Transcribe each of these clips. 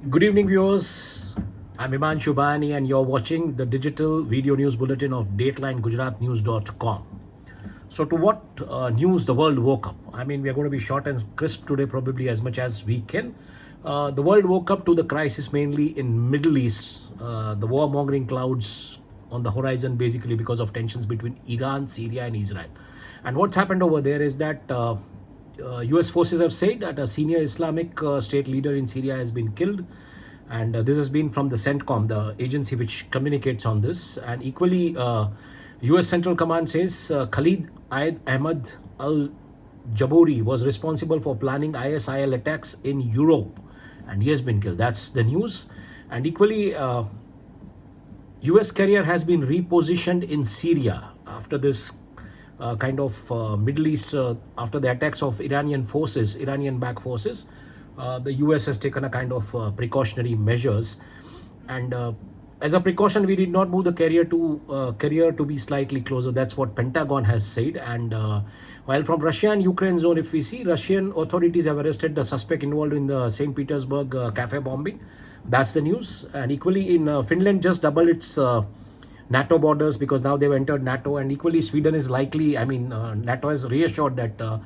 Good evening, viewers. I'm HimanshuBhayani, and you're watching the digital video news bulletin of datelinegujaratnews.com. So, to what news the world woke up? I mean, we are going to be short and crisp today, probably as much as we can. The world woke up to the crisis mainly in Middle East, the warmongering clouds on the horizon, basically because of tensions between Iran, Syria, and Israel. And what's happened over there is that US forces have said that a senior Islamic state leader in Syria has been killed, and this has been from the CENTCOM, the agency which communicates on this. And equally, US Central Command says Khalid Ahmad al Jabouri was responsible for planning ISIL attacks in Europe, and he has been killed. That's the news. And equally, US carrier has been repositioned in Syria after this Middle East, after the attacks of Iranian-backed forces. The US has taken a kind of precautionary measures, and as a precaution, we did not move the carrier to be slightly closer. That's what Pentagon has said. And while from Russia and Ukraine zone, if we see, Russian authorities have arrested the suspect involved in the St. Petersburg cafe bombing. That's the news. And equally, in Finland just doubled its NATO borders because now they've entered NATO, and equally Sweden is likely, NATO has reassured that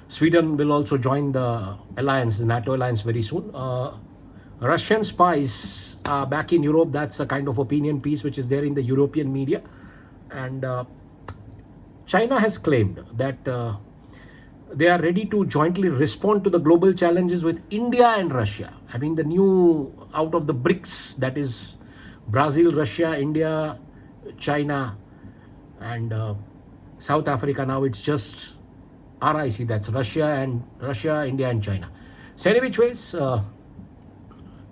Sweden will also join the alliance, the NATO alliance, very soon. Russian spies are back in Europe. That's a kind of opinion piece which is there in the European media. And China has claimed that they are ready to jointly respond to the global challenges with India and Russia. I mean, the new out of the BRICS, that is Brazil, Russia, India, China, and South Africa. Now it's just RIC, that's Russia, India, and China. So any which ways,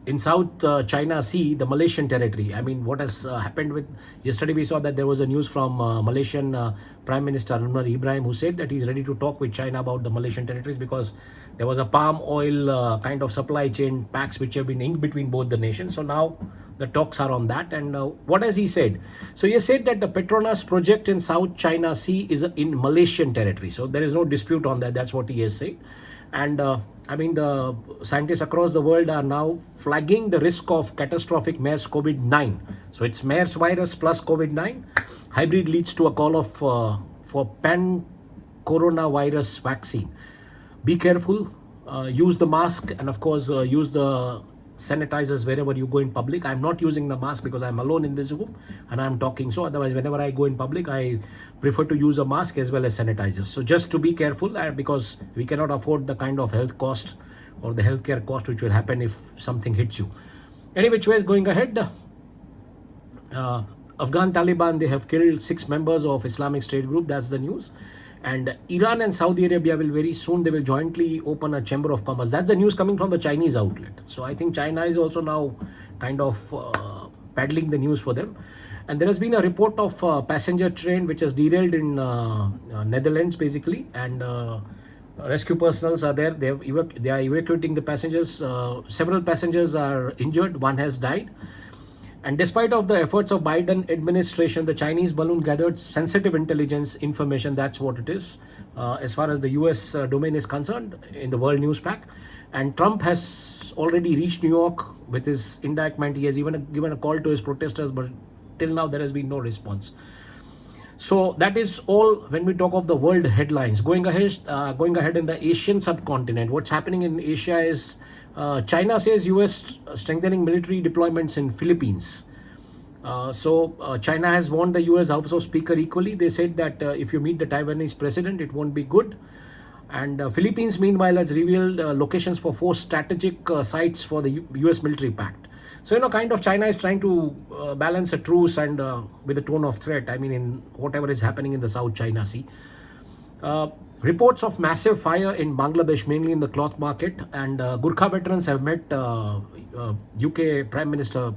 in South China Sea, the Malaysian territory. I mean, what has happened with yesterday? We saw that there was a news from Malaysian Prime Minister Anwar Ibrahim, who said that he's ready to talk with China about the Malaysian territories because there was a palm oil kind of supply chain pacts which have been inked between both the nations. So now the talks are on that. And what has he said? So he said that the Petronas project in South China Sea is in Malaysian territory. So there is no dispute on that. That's what he has said. And the scientists across the world are now flagging the risk of catastrophic MERS COVID-9. So it's MERS virus plus COVID-9. Hybrid leads to a call of for pan-coronavirus vaccine. Be careful, use the mask, and of course use the sanitizers wherever you go in public. I'm not using the mask because I'm alone in this room and I'm talking. So otherwise, whenever I go in public, I prefer to use a mask as well as sanitizers. So just to be careful, because we cannot afford the kind of health cost or the healthcare cost which will happen if something hits you. Any which ways, going ahead, Afghan Taliban, they have killed 6 members of Islamic State group. That's the news. And Iran and Saudi Arabia will very soon, they will jointly open a chamber of commerce. That's the news coming from the Chinese outlet. So I think China is also now kind of paddling the news for them. And there has been a report of a passenger train which has derailed in Netherlands, basically. And rescue personnel are there. They are evacuating the passengers. Several passengers are injured. One has died. And despite of the efforts of Biden administration, the Chinese balloon gathered sensitive intelligence information. That's what it is, as far as the US domain is concerned, in the World News Pack. And Trump has already reached New York with his indictment. He has even given a call to his protesters, but till now there has been no response. So that is all when we talk of the world headlines. Going ahead in the Asian subcontinent, what's happening in Asia is China says US strengthening military deployments in Philippines. China has warned the US House of Speaker equally. They said that if you meet the Taiwanese president, it won't be good. And Philippines, meanwhile, has revealed locations for 4 strategic sites for the US military pact. So, China is trying to balance a truce and with a tone of threat, in whatever is happening in the South China Sea. Reports of massive fire in Bangladesh, mainly in the cloth market, and Gurkha veterans have met UK Prime Minister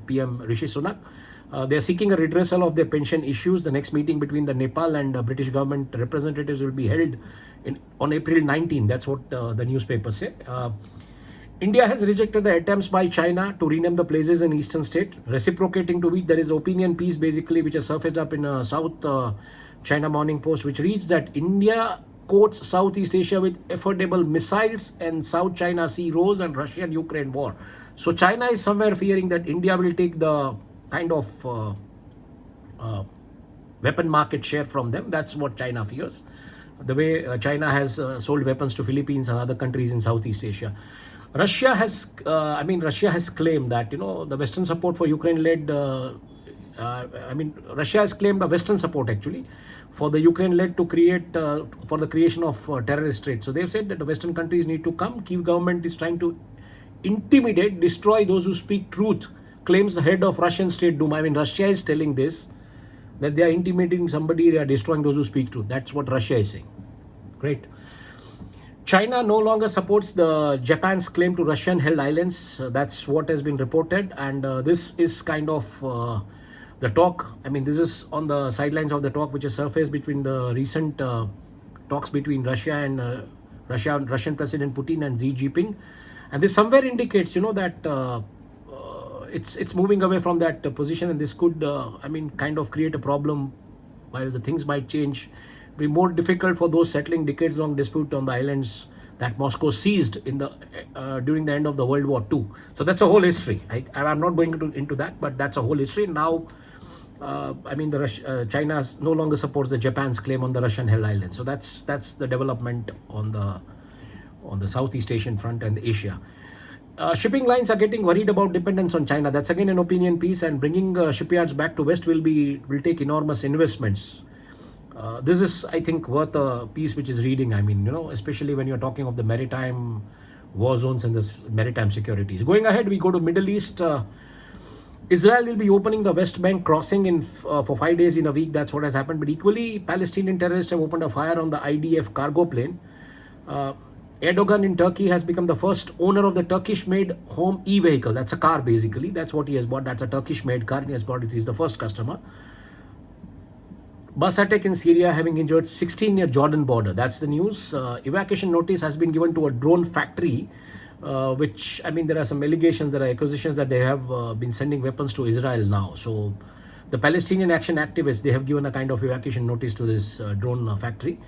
PM Rishi Sunak. They are seeking a redressal of their pension issues. The next meeting between the Nepal and British government representatives will be held on April 19. That's what the newspapers say. India has rejected the attempts by China to rename the places in eastern state, reciprocating to which there is opinion piece basically which has surfaced up in South China Morning Post, which reads that India coats Southeast Asia with affordable missiles, and South China Sea rose, and Russia and Ukraine war. So China is somewhere fearing that India will take the kind of weapon market share from them. That's what China fears. The way China has sold weapons to Philippines and other countries in Southeast Asia. Russia has claimed that the Western support for Ukraine-led. Russia has claimed a Western support actually for the Ukraine-led to create for the creation of terrorist states. So they've said that the Western countries need to come. Kyiv government is trying to intimidate, destroy those who speak truth, claims the head of Russian State Duma. Russia is telling this, that they are intimidating somebody, they are destroying those who speak truth. That's what Russia is saying. Great. China no longer supports the Japan's claim to Russian-held islands. That's what has been reported, and this is kind of the talk. This is on the sidelines of the talk which has surfaced between the recent talks between Russia and Russian President Putin and Xi Jinping, and this somewhere indicates, that it's moving away from that position, and this could, kind of create a problem. While the things might change, be more difficult for those settling decades-long dispute on the islands that Moscow seized in the during the end of the World War II. So that's a whole history. I'm not going into that, but that's a whole history. Now, China no longer supports the Japan's claim on the Russian-held islands. So that's the development on the Southeast Asian front and Asia. Shipping lines are getting worried about dependence on China. That's again an opinion piece, and bringing shipyards back to West will take enormous investments. This is, I think, worth a piece which is reading. Especially when you're talking of the maritime war zones and the maritime securities. Going ahead, we go to Middle East. Israel will be opening the West Bank crossing for 5 days in a week. That's what has happened. But equally, Palestinian terrorists have opened a fire on the IDF cargo plane. Erdogan in Turkey has become the first owner of the Turkish-made home e-vehicle. That's a car, basically. That's what he has bought. That's a Turkish-made car. He has bought it. He's the first customer. Bus attack in Syria having injured 16 near Jordan border. That's the news. Evacuation notice has been given to a drone factory, which, there are some allegations, there are accusations that they have been sending weapons to Israel now. So the Palestinian Action activists, they have given a kind of evacuation notice to this drone factory.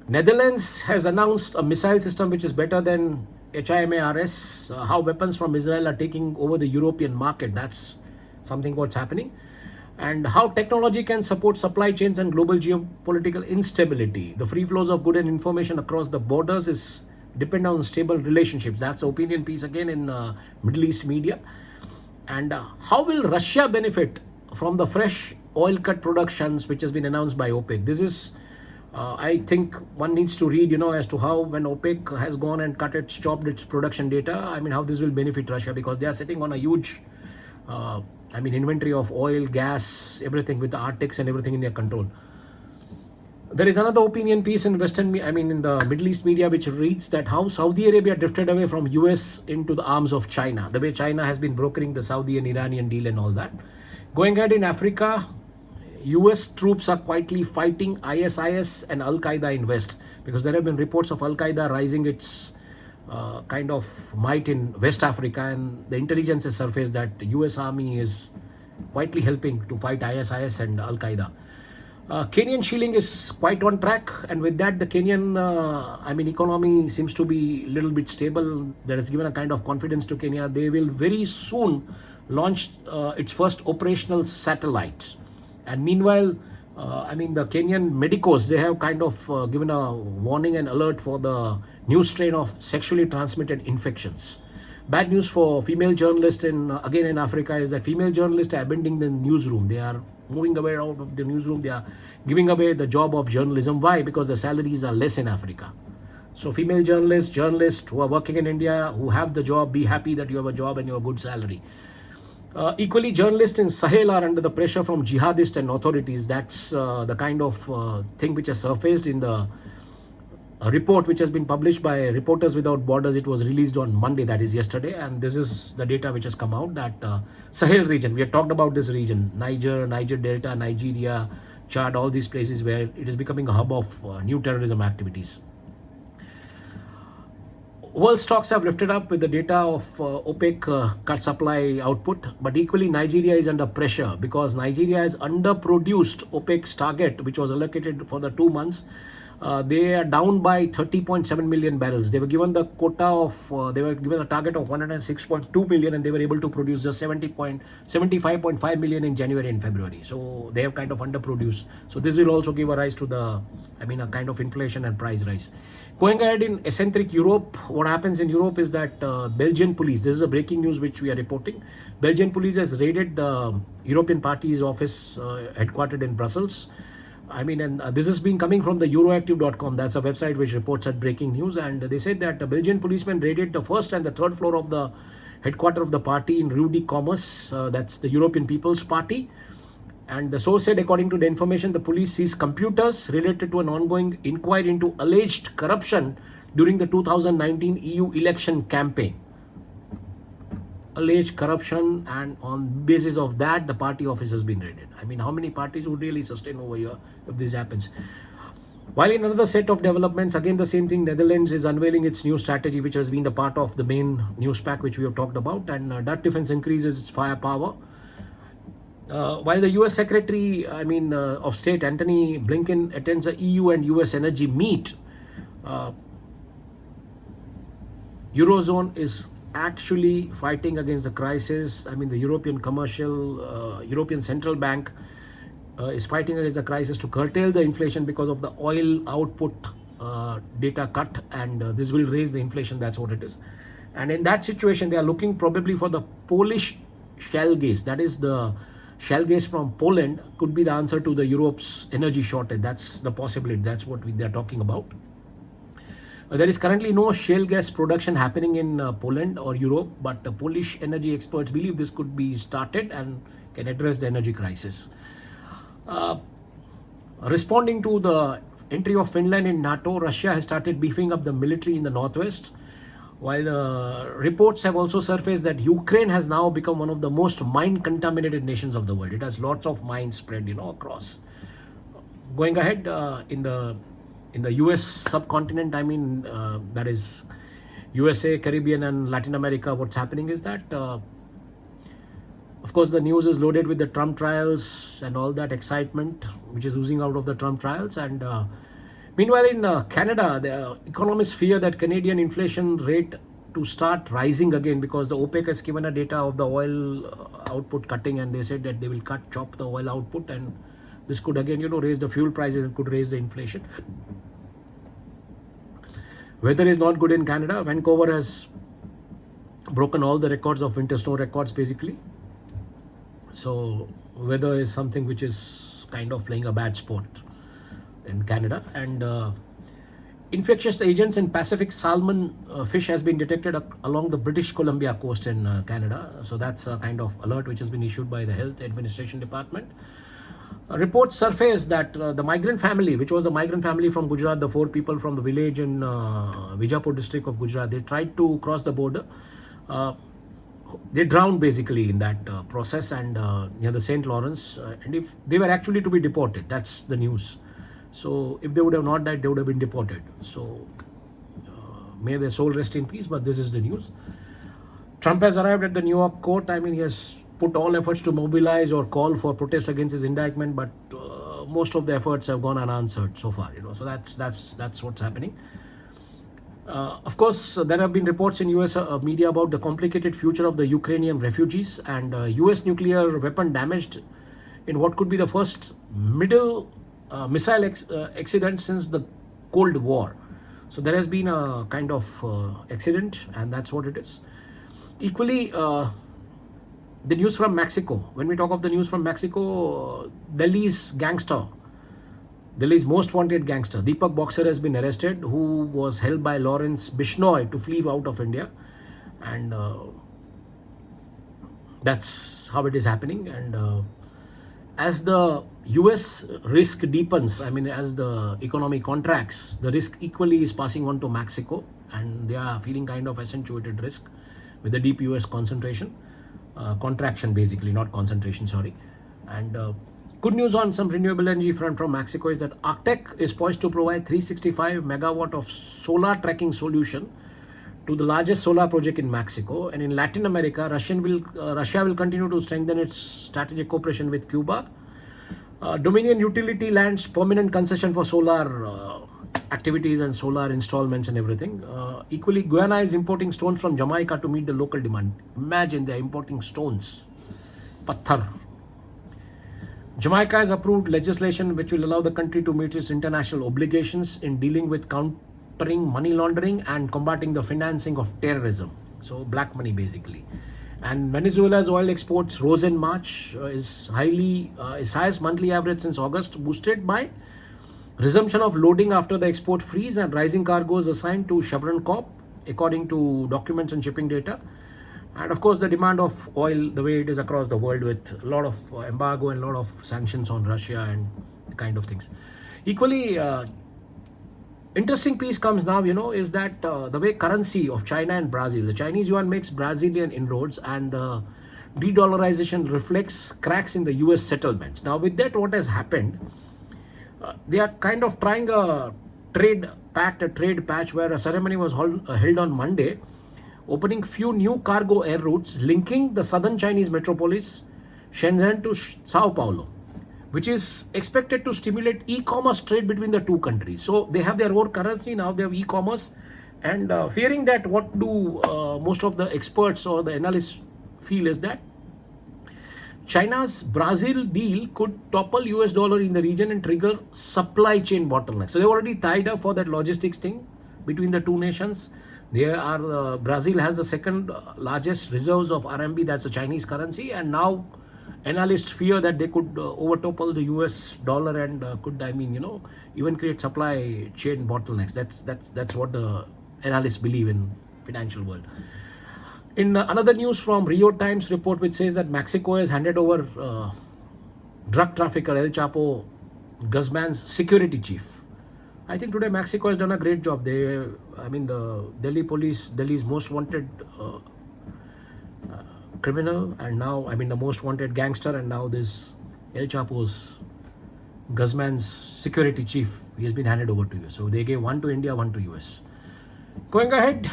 Netherlands has announced a missile system which is better than HIMARS. How weapons from Israel are taking over the European market. That's something what's happening. And how technology can support supply chains and global geopolitical instability. The free flows of good and information across the borders is dependent on stable relationships. That's an opinion piece again in Middle East media. And how will Russia benefit from the fresh oil cut productions which has been announced by OPEC? This is, I think one needs to read, as to how when OPEC has gone and stopped its production data, how this will benefit Russia, because they are sitting on a huge inventory of oil, gas, everything with the Arctics and everything in their control. There is another opinion piece in in the Middle East media which reads that how Saudi Arabia drifted away from US into the arms of China. The way China has been brokering the Saudi and Iranian deal and all that. Going ahead in Africa, US troops are quietly fighting ISIS and Al-Qaeda in West, because there have been reports of Al-Qaeda rising its kind of might in West Africa, and the intelligence has surfaced that the US Army is quietly helping to fight ISIS and Al-Qaeda. Kenyan shilling is quite on track, and with that the Kenyan economy seems to be a little bit stable. That has given a kind of confidence to Kenya. They will very soon launch its first operational satellite, and meanwhile the Kenyan medicos, they have kind of given a warning and alert for the new strain of sexually transmitted infections. Bad news for female journalists in Africa is that female journalists are abandoning the newsroom. They are moving away out of the newsroom. They are giving away the job of journalism. Why? Because the salaries are less in Africa. So female journalists who are working in India, who have the job, be happy that you have a job and you have a good salary. Equally, journalists in Sahel are under the pressure from jihadists and authorities. That's the kind of thing which has surfaced in the report which has been published by Reporters Without Borders. It was released on Monday, that is yesterday, and this is the data which has come out that Sahel region, we have talked about this region, Niger Delta, Nigeria, Chad, all these places where it is becoming a hub of new terrorism activities. World stocks have lifted up with the data of OPEC cut supply output, but equally Nigeria is under pressure because Nigeria has underproduced OPEC's target, which was allocated for the 2 months They are down by 30.7 million barrels. They were given the quota of, they were given a target of 106.2 million, and they were able to produce just 75.5 million in January and February. So they have kind of underproduced. So this will also give a rise to the, a kind of inflation and price rise. Going ahead in eccentric Europe, what happens in Europe is that Belgian police, this is a breaking news which we are reporting. Belgian police has raided the European Party's office headquartered in Brussels. And this has been coming from the Euroactiv.com. That's a website which reports at breaking news. And they said that the Belgian policemen raided the first and the third floor of the headquarters of the party in Rue de Commerce. That's the European People's Party. And the source said, according to the information, the police seized computers related to an ongoing inquiry into alleged corruption during the 2019 EU election campaign. Alleged corruption, and on basis of that, the party office has been raided. How many parties would really sustain over here if this happens? While in another set of developments, again the same thing, Netherlands is unveiling its new strategy, which has been the part of the main news pack which we have talked about, and Dutch defense increases its firepower. While the US Secretary of State Antony Blinken attends a EU and US energy meet, Eurozone is actually fighting against the crisis. The European Central Bank is fighting against the crisis to curtail the inflation because of the oil output data cut, and this will raise the inflation. That's what it is. And in that situation, they are looking probably for the Polish shale gas. That is, the shale gas from Poland could be the answer to the Europe's energy shortage. That's the possibility. That's what they are talking about. There is currently no shale gas production happening in Poland or Europe, but Polish energy experts believe this could be started and can address the energy crisis. Responding to the entry of Finland in NATO, Russia has started beefing up the military in the northwest, while reports have also surfaced that Ukraine has now become one of the most mine-contaminated nations of the world. It has lots of mines spread, across. Going ahead in the US subcontinent, that is USA, Caribbean and Latin America, what's happening is that, of course, the news is loaded with the Trump trials and all that excitement which is oozing out of the Trump trials. And meanwhile, in Canada, the economists fear that Canadian inflation rate to start rising again, because the OPEC has given a data of the oil output cutting, and they said that they will chop the oil output, and this could again, raise the fuel prices and could raise the inflation. Weather is not good in Canada. Vancouver has broken all the records of winter snow records, basically. So weather is something which is kind of playing a bad sport in Canada. And infectious agents in Pacific salmon fish has been detected along the British Columbia coast in Canada. So that's a kind of alert which has been issued by the Health Administration Department. Reports surfaced that the migrant family, which was a migrant family from Gujarat, the 4 people from the village in Vijapur district of Gujarat, they tried to cross the border. They drowned basically in that process, and near the St. Lawrence, and if they were actually to be deported, that's the news. So if they would have not died, they would have been deported. So may their soul rest in peace, but this is the news. Trump has arrived at the New York court. He has put all efforts to mobilize or call for protests against his indictment, but most of the efforts have gone unanswered so far. So that's what's happening. Of course, there have been reports in US media about the complicated future of the Ukrainian refugees, and US nuclear weapon damaged in what could be the first missile accident since the Cold War. So there has been a kind of accident, and that's what it is. Equally, the news from Mexico. When we talk of the news from Mexico, Delhi's most wanted gangster, Deepak Boxer, has been arrested, who was held by Lawrence Bishnoi to flee out of India. And that's how it is happening. And as the US risk deepens, as the economy contracts, the risk equally is passing on to Mexico, and they are feeling kind of accentuated risk with the deep US contraction basically, not concentration, sorry. And good news on some renewable energy front from Mexico is that Arctic is poised to provide 365 megawatt of solar tracking solution to the largest solar project in Mexico. And in Latin America, Russia will continue to strengthen its strategic cooperation with Cuba. Dominion Utility lands permanent concession for solar activities and solar installments and everything. Equally, Guyana is importing stones from Jamaica to meet the local demand. Imagine they're importing stones. Patthar. Jamaica has approved legislation which will allow the country to meet its international obligations in dealing with countering money laundering and combating the financing of terrorism. So black money basically. And Venezuela's oil exports rose in March, is highest monthly average since August, boosted by resumption of loading after the export freeze and rising cargoes assigned to Chevron Corp, according to documents and shipping data. And of course, the demand of oil, the way it is across the world, with a lot of embargo and a lot of sanctions on Russia and kind of things. Equally, interesting piece comes now, is that the way currency of China and Brazil, the Chinese yuan makes Brazilian inroads, and de-dollarization reflects cracks in the US settlements. Now, with that, what has happened? They are kind of trying a trade patch where a ceremony was held on Monday, opening few new cargo air routes linking the southern Chinese metropolis Shenzhen to Sao Paulo, which is expected to stimulate e-commerce trade between the two countries. So they have their own currency, now they have e-commerce, and fearing that, what do most of the experts or the analysts feel is that China's Brazil deal could topple US dollar in the region and trigger supply chain bottlenecks. So they already tied up for that logistics thing between the two nations. Brazil has the second largest reserves of RMB, that's the Chinese currency, and now analysts fear that they could overtopple the US dollar and could, even create supply chain bottlenecks. That's what the analysts believe in financial world. In another news from Rio Times report, which says that Mexico has handed over drug trafficker El Chapo Guzman's security chief. I think today Mexico has done a great job. The Delhi police, Delhi's most wanted criminal, and now, the most wanted gangster, and now this El Chapo's Guzman's security chief, he has been handed over to US. So they gave one to India, one to US. Going ahead,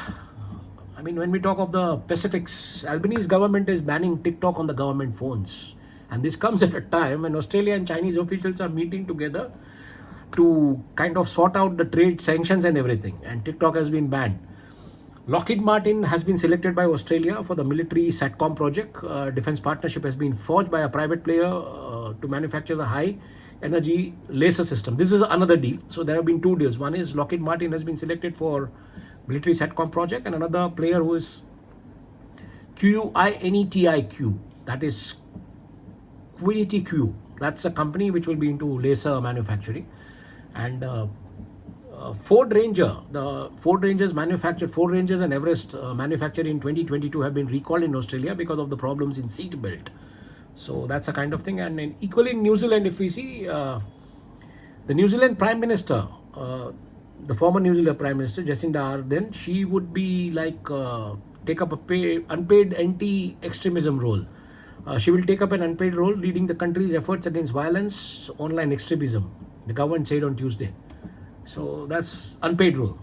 when we talk of the Pacifics, Albanese government is banning TikTok on the government phones. And this comes at a time when Australia and Chinese officials are meeting together to kind of sort out the trade sanctions and everything. And TikTok has been banned. Lockheed Martin has been selected by Australia for the military SATCOM project. Defense partnership has been forged by a private player to manufacture the high energy laser system. This is another deal. So there have been two deals. One is Lockheed Martin has been selected for military SATCOM project, and another player who is QUINETIQ, that is QUINETIQ. That's a company which will be into laser manufacturing. And Ford Ranger, the Ford Rangers and Everest manufactured in 2022 have been recalled in Australia because of the problems in seat belt. So that's a kind of thing. And equally in New Zealand, if we see the New Zealand Prime Minister, the former New Zealand Prime Minister Jacinda Ardern, she would be take up a unpaid anti-extremism role. She will take up an unpaid role leading the country's efforts against violence, online extremism, the government said on Tuesday. So that's unpaid role.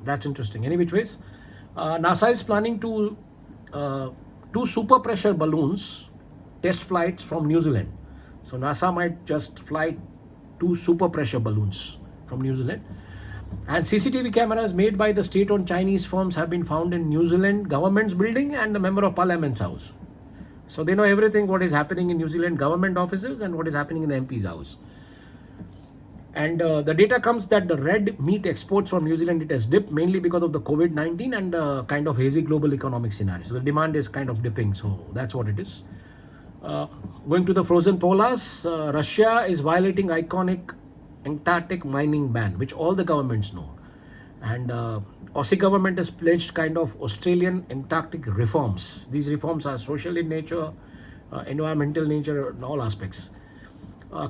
That's interesting. Any which ways, NASA is planning to two super pressure balloons test flights from New Zealand. So NASA might just fly two super pressure balloons from New Zealand. And CCTV cameras made by the state-owned Chinese firms have been found in New Zealand government's building and the Member of Parliament's house. So they know everything what is happening in New Zealand government offices and what is happening in the MP's house. And the data comes that the red meat exports from New Zealand, it has dipped mainly because of the COVID-19 and the kind of hazy global economic scenario. So the demand is kind of dipping. So that's what it is. Going to the frozen polars, Russia is violating iconic Antarctic mining ban, which all the governments know. And Aussie government has pledged kind of Australian Antarctic reforms. These reforms are social in nature, environmental nature, in all aspects.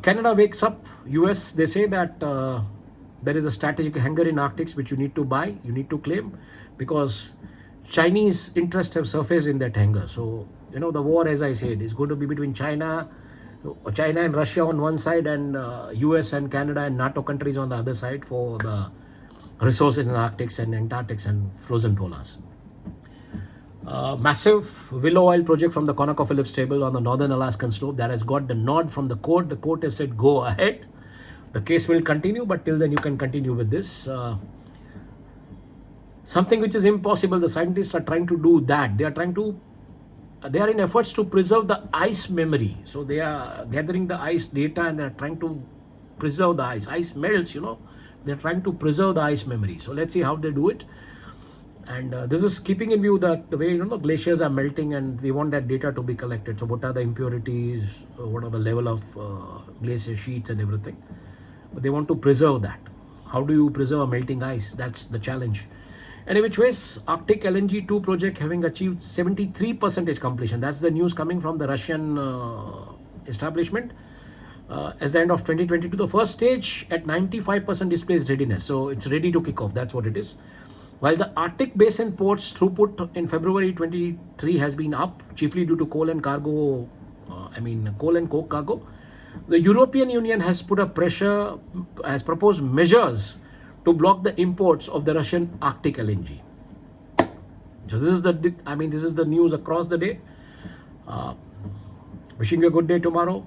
Canada wakes up. US, they say that there is a strategic hangar in Arctic which you need to buy, you need to claim, because Chinese interests have surfaced in that hangar. So, the war, as I said, is going to be between China and Russia on one side, and US and Canada and NATO countries on the other side for the resources in the Arctic and Antarctic and frozen polars. Massive willow oil project from the ConocoPhillips table on the northern Alaskan slope that has got the nod from the court. The court has said go ahead. The case will continue, but till then you can continue with this. Something which is impossible, the scientists are trying to do that. They are in efforts to preserve the ice memory. So they are gathering the ice data and they are trying to preserve the ice. Ice melts, they're trying to preserve the ice memory. So let's see how they do it. And this is keeping in view that the way the glaciers are melting, and they want that data to be collected. So what are the impurities, what are the level of glacier sheets and everything. But they want to preserve that. How do you preserve a melting ice? That's the challenge. Any which ways, Arctic LNG 2 project having achieved 73% completion. That's the news coming from the Russian establishment. As the end of 2022, the first stage at 95% displays readiness. So it's ready to kick off. That's what it is. While the Arctic Basin ports throughput in February 23 has been up, chiefly due to coal and coke cargo, the European Union has proposed measures to block the imports of the Russian Arctic LNG. So this is the news across the day. Wishing you a good day tomorrow.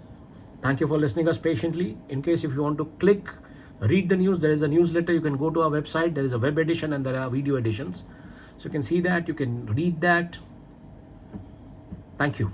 Thank you for listening us patiently. In case if you want to read the news, there is a newsletter. You can go to our website. There is a web edition and there are video editions. So you can see that, you can read that. Thank you.